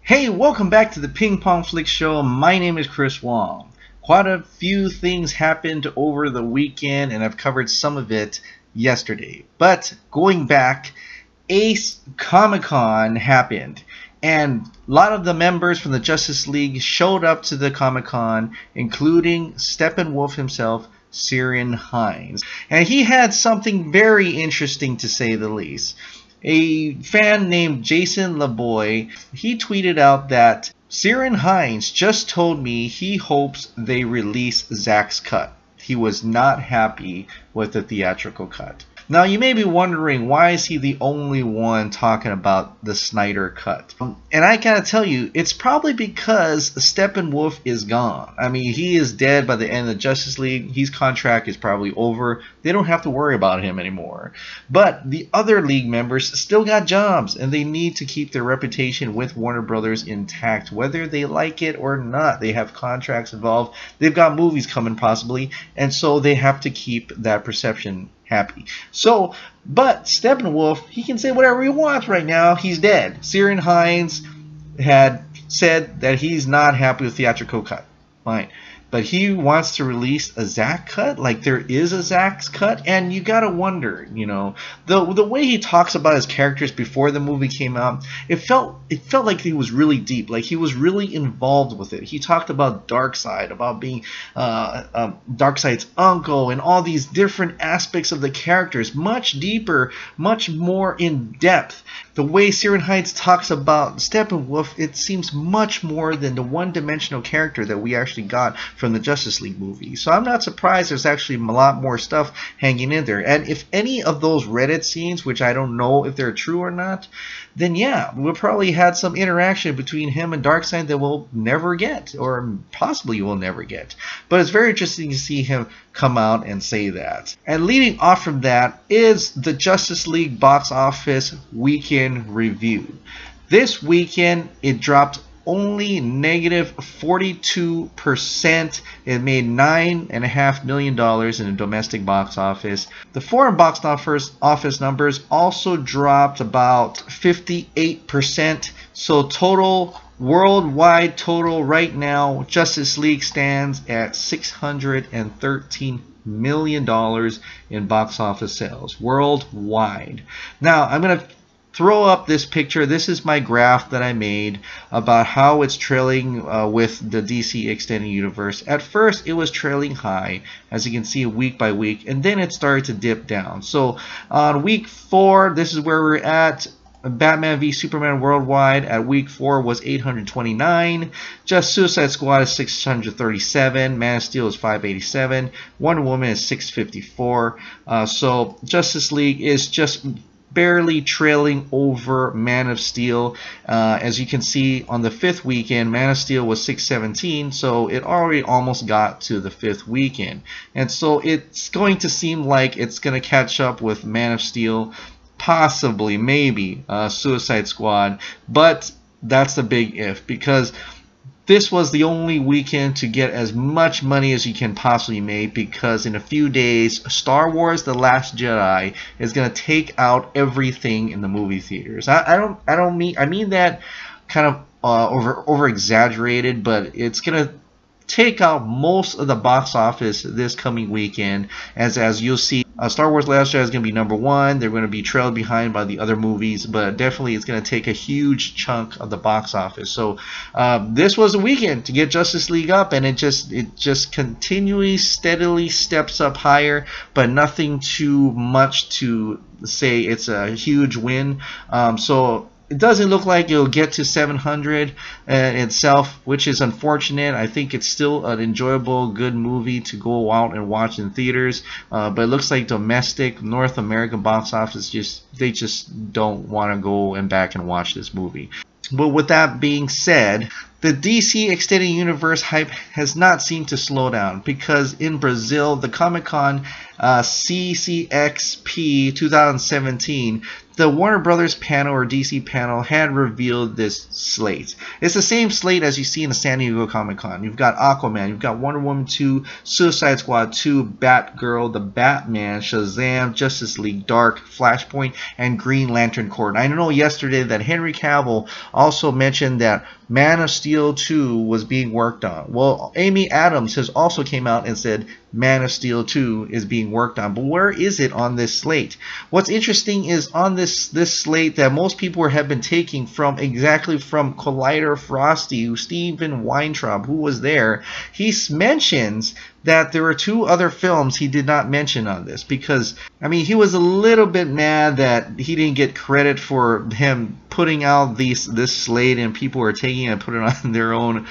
Hey, welcome back to the Ping Pong Flick Show. My name is Chris Wong. Quite a few things happened over the weekend, and I've covered some of it yesterday. But going back, Ace Comic-Con happened, and a lot of the members from the Justice League showed up to the Comic-Con, including Steppenwolf himself, Ciaran Hinds. And he had something very interesting to say the least. A fan named Jason LeBoy, he tweeted out that Ciaran Hinds just told me he hopes they release Zack's cut. He was not happy with the theatrical cut. Now you may be wondering, why is he the only one talking about the Snyder cut? And I gotta tell you, it's probably because Steppenwolf is gone. I mean, he is dead by the end of the Justice League. His contract is probably over. They don't have to worry about him anymore. But the other League members still got jobs, and they need to keep their reputation with Warner Brothers intact, whether they like it or not. They have contracts involved. They've got movies coming possibly, and so they have to keep that perception happy. So, but Steppenwolf, he can say whatever he wants right now. He's dead. Ciaran Hinds had said that he's not happy with theatrical cut. Fine. But he wants to release a Zack cut, like there is a Zack's cut, and you gotta wonder, you know, the way he talks about his characters before the movie came out, it felt like he was really deep, like he was really involved with it. He talked about Darkseid, about being Darkseid's uncle, and all these different aspects of the characters, much deeper, much more in depth. The way Ciaran Hinds talks about Steppenwolf, it seems much more than the one-dimensional character that we actually got from the Justice League movie. So I'm not surprised there's actually a lot more stuff hanging in there. And if any of those Reddit scenes, which I don't know if they're true or not, then yeah, we'll probably had some interaction between him and Darkseid that we'll never get, or possibly we'll never get. But it's very interesting to see him come out and say that. And leading off from that is the Justice League box office weekend review. This weekend it dropped only negative 42%. It made $9.5 million in the domestic box office. The foreign box office numbers also dropped about 58%. So total, worldwide total right now, Justice League stands at $613 million in box office sales worldwide. Now I'm going to throw up this picture. This is my graph that I made about how it's trailing with the DC Extended Universe. At first it was trailing high, as you can see, week by week, and then it started to dip down. So on week 4, this is where we're at. Batman v Superman worldwide at week 4 was 829. Just Suicide Squad is 637. Man of Steel is 587. Wonder Woman is 654. So Justice League is just barely trailing over Man of Steel. As you can see, on the 5th weekend, Man of Steel was 617, so it already almost got to the 5th weekend. And so it's going to seem like it's going to catch up with Man of Steel, possibly, maybe Suicide Squad, but that's the big if, because this was the only weekend to get as much money as you can possibly make, because in a few days Star Wars The Last Jedi is going to take out everything in the movie theaters. I mean that kind of over exaggerated, but it's going to take out most of the box office this coming weekend, as you'll see. Star Wars Last Jedi is going to be #1. They're going to be trailed behind by the other movies, but definitely it's going to take a huge chunk of the box office. So this was a weekend to get Justice League up, and it just continually, steadily steps up higher, but nothing too much to say it's a huge win. So it doesn't look like it'll get to 700 itself, which is unfortunate. I think it's still an enjoyable, good movie to go out and watch in theaters. But it looks like domestic North American box office they just don't want to go back and watch this movie. But with that being said, the DC Extended Universe hype has not seemed to slow down, because in Brazil, the Comic-Con CCXP 2017, the Warner Brothers panel or DC panel had revealed this slate. It's the same slate as you see in the San Diego Comic-Con. You've got Aquaman, you've got Wonder Woman 2, Suicide Squad 2, Batgirl, The Batman, Shazam, Justice League Dark, Flashpoint, and Green Lantern Corps. And I know yesterday that Henry Cavill also mentioned that Man of Steel 2 was being worked on. Well, Amy Adams has also came out and said Man of Steel 2 is being worked on. But where is it on this slate? What's interesting is on this slate that most people have been taking from Collider Frosty, Steven Weintraub, who was there. He mentions that there were 2 other films he did not mention on this because, I mean, he was a little bit mad that he didn't get credit for him putting out this slate, and people were taking it and putting it on their own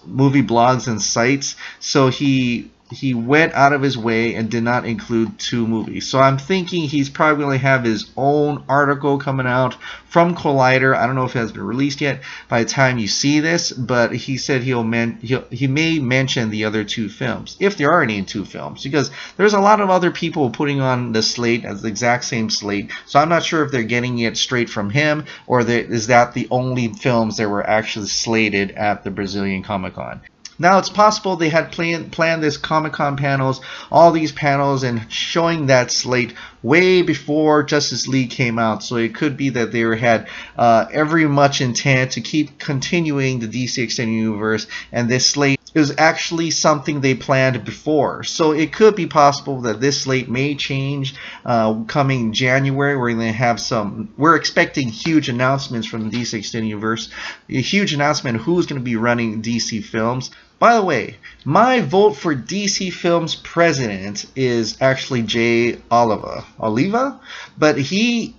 movie blogs and sites. So he went out of his way and did not include 2 movies. So I'm thinking he's probably going to have his own article coming out from Collider. I don't know if it has been released yet by the time you see this, but he said he may mention the other 2 films, if there are any 2 films, because there's a lot of other people putting on the slate as the exact same slate. So I'm not sure if they're getting it straight from him, or is that the only films that were actually slated at the Brazilian Comic-Con. Now, it's possible they had planned this Comic-Con panels, all these panels, and showing that slate way before Justice League came out. So it could be that they had every much intent to keep continuing the DC Extended Universe, and this slate is actually something they planned before. So it could be possible that this slate may change coming January. We're expecting huge announcements from the DC Extended Universe, a huge announcement of who's going to be running DC films. By the way, my vote for DC Films president is actually Jay Oliva, but he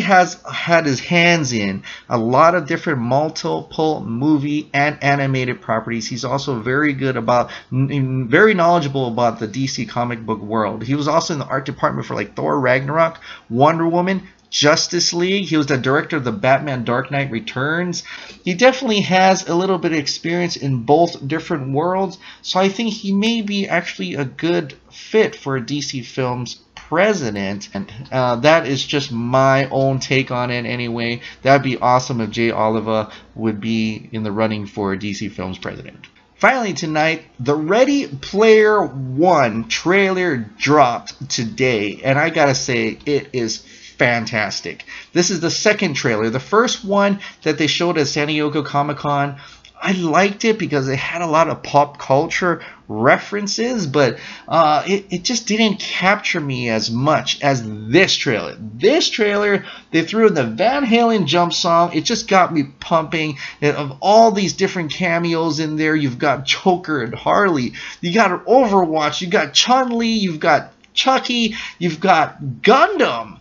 has had his hands in a lot of different multiple movie and animated properties. He's also very knowledgeable about the DC comic book world. He was also in the art department for like Thor Ragnarok, Wonder Woman, Justice League. He was the director of the Batman Dark Knight Returns. He definitely has a little bit of experience in both different worlds, so I think he may be actually a good fit for a DC Films president, and that is just my own take on it anyway. That'd be awesome if Jay Oliva would be in the running for DC Films president. Finally tonight, the Ready Player One trailer dropped today, and I gotta say, it is fantastic. This is the second trailer. The first one that they showed at San Diego Comic-Con, I liked it because it had a lot of pop culture references, but it just didn't capture me as much as this trailer. This trailer, they threw in the Van Halen jump song. It just got me pumping. And of all these different cameos in there, you've got Joker and Harley. You got Overwatch. You got Chun Li. You've got Chucky. You've got Gundam.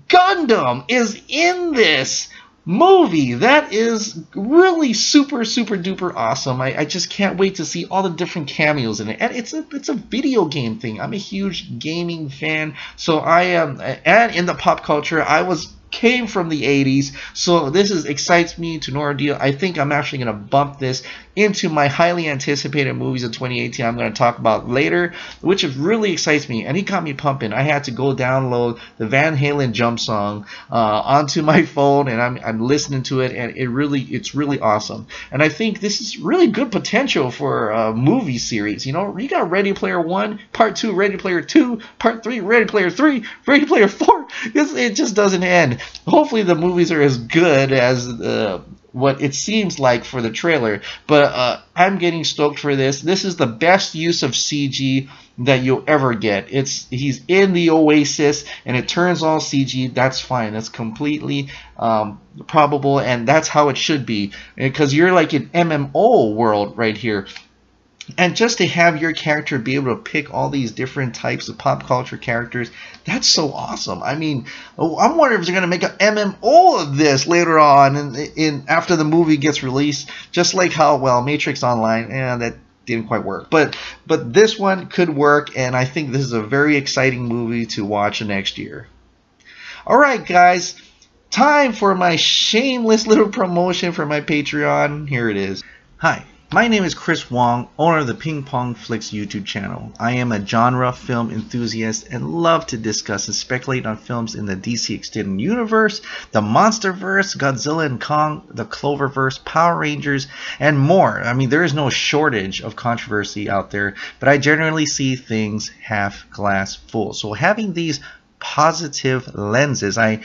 Gundam is in this movie. That is really super duper awesome. I just can't wait to see all the different cameos in it. And it's a video game thing. I'm a huge gaming fan, so I am, and in the pop culture, came from the 80s, so this excites me to no ordeal. I think I'm actually going to bump this into my highly anticipated movies of 2018 I'm going to talk about later, which really excites me, and he got me pumping. I had to go download the Van Halen jump song onto my phone, and I'm listening to it, and it's really awesome. And I think this is really good potential for a movie series. You know, you got Ready Player 1, Part 2, Ready Player 2, Part 3, Ready Player 3, Ready Player 4. It just doesn't end. Hopefully the movies are as good as what it seems like for the trailer, but I'm getting stoked for this. This is the best use of CG that you'll ever get. He's in the Oasis and it turns all CG. That's fine. That's completely probable, and that's how it should be, because you're like an MMO world right here. And just to have your character be able to pick all these different types of pop culture characters, that's so awesome. I mean, I'm wondering if they're going to make an MMO of this later on after the movie gets released, just like how, well, Matrix Online, that didn't quite work. But this one could work, and I think this is a very exciting movie to watch next year. All right, guys, time for my shameless little promotion for my Patreon. Here it is. Hi. My name is Chris Wong, owner of the Ping Pong Flicks YouTube channel. I am a genre film enthusiast and love to discuss and speculate on films in the DC Extended Universe, the Monsterverse, Godzilla and Kong, the Cloververse, Power Rangers, and more. I mean, there is no shortage of controversy out there, but I generally see things half glass full. So having these positive lenses, I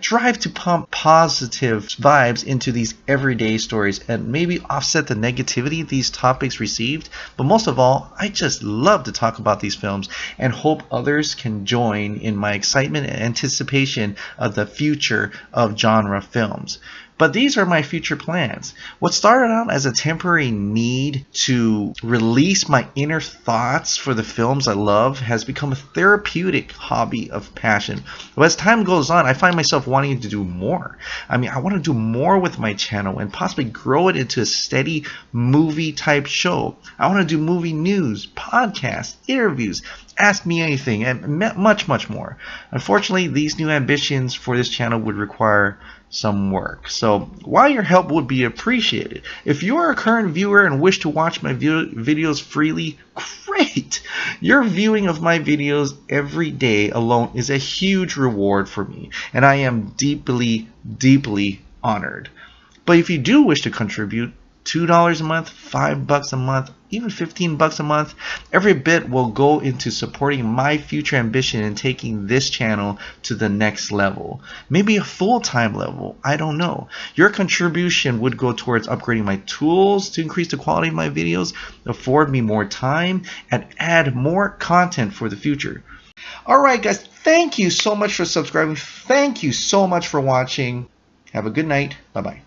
drive to pump positive vibes into these everyday stories and maybe offset the negativity these topics received. But most of all, I just love to talk about these films and hope others can join in my excitement and anticipation of the future of genre films. But these are my future plans. What started out as a temporary need to release my inner thoughts for the films I love has become a therapeutic hobby of passion. But as time goes on, I find myself wanting to do more. I mean, I want to do more with my channel and possibly grow it into a steady movie type show. I want to do movie news, podcasts, interviews, Ask Me Anything, and much more. Unfortunately, these new ambitions for this channel would require some work. So while your help would be appreciated, if you are a current viewer and wish to watch my videos freely, great! Your viewing of my videos every day alone is a huge reward for me, and I am deeply honored. But if you do wish to contribute, $2 a month, $5 a month, even $15 a month, every bit will go into supporting my future ambition and taking this channel to the next level. Maybe a full-time level, I don't know. Your contribution would go towards upgrading my tools to increase the quality of my videos, afford me more time, and add more content for the future. Alright guys, thank you so much for subscribing. Thank you so much for watching. Have a good night. Bye-bye.